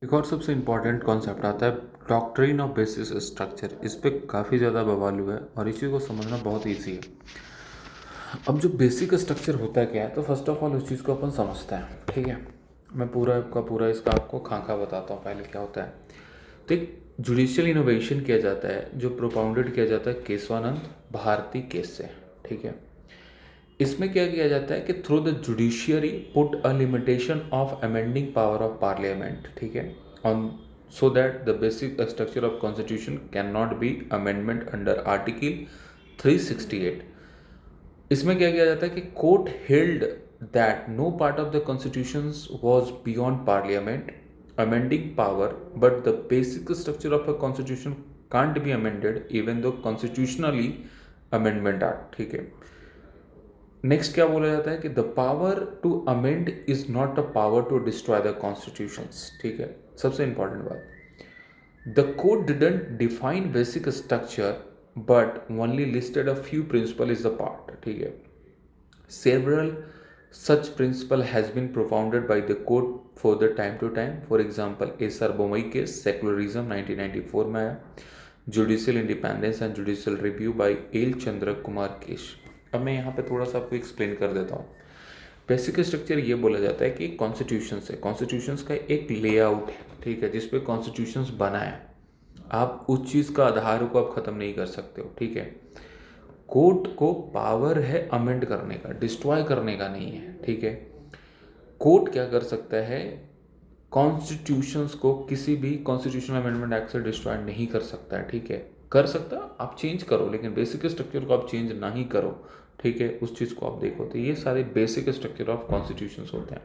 एक और सबसे इम्पोर्टेंट कॉन्सेप्ट आता है डॉक्ट्रिन ऑफ बेसिस स्ट्रक्चर। इस पे काफ़ी ज़्यादा बवाल हुआ है और इसी को समझना बहुत ईजी है। अब जो बेसिक स्ट्रक्चर होता है क्या है, तो फर्स्ट ऑफ ऑल उस चीज़ को अपन समझते हैं। ठीक है, मैं पूरा का पूरा इसका आपको खाका बताता हूँ। पहले क्या होता है, तो एक जुडिशियल इनोवेशन किया जाता है जो प्रोपाउंडेड किया जाता है केशवानंद भारती केस से। ठीक है, इसमें क्या किया जाता है कि through the judiciary put a limitation of amending power of parliament. ठीक है, on so that the basic structure of constitution can not be amendment under article 368। इसमें क्या किया जाता है कि court held that no part of the constitution was beyond parliament amending power, but the basic structure of a constitution can't be amended even though constitutionally amendment act. ठीक है, next क्या बोला जाता है कि the power to amend is not a power to destroy the constitutions. ठीक है, सबसे इंपॉर्टेंट बात, the code didn't define basic structure but only listed a few principle is the part. ठीक है, several such principle has been propounded by the court for the time to time. For example, SR Bommai case secularism 1994 में आया, judicial independence and judicial review by L Chandra Kumar case. अब मैं यहाँ पे थोड़ा सा आपको एक्सप्लेन कर देता हूँ। बेसिक स्ट्रक्चर ये बोला जाता है कि कॉन्स्टिट्यूशन का एक लेआउट है। ठीक है, जिसपे कॉन्स्टिट्यूशन बना है, आप उस चीज़ का आधार को आप ख़त्म नहीं कर सकते हो। ठीक है, कोर्ट को पावर है अमेंड करने का, डिस्ट्रॉय करने का नहीं है। ठीक है, कोर्ट क्या कर सकता है, कॉन्स्टिट्यूशंस को किसी भी कॉन्स्टिट्यूशनल अमेंडमेंट एक्ट से डिस्ट्रॉय नहीं कर सकता है। ठीक है, कर सकता आप चेंज करो, लेकिन बेसिक स्ट्रक्चर को आप चेंज नहीं करो। ठीक है, उस चीज़ को आप देखो, तो ये सारे बेसिक स्ट्रक्चर ऑफ कॉन्स्टिट्यूशंस होते हैं।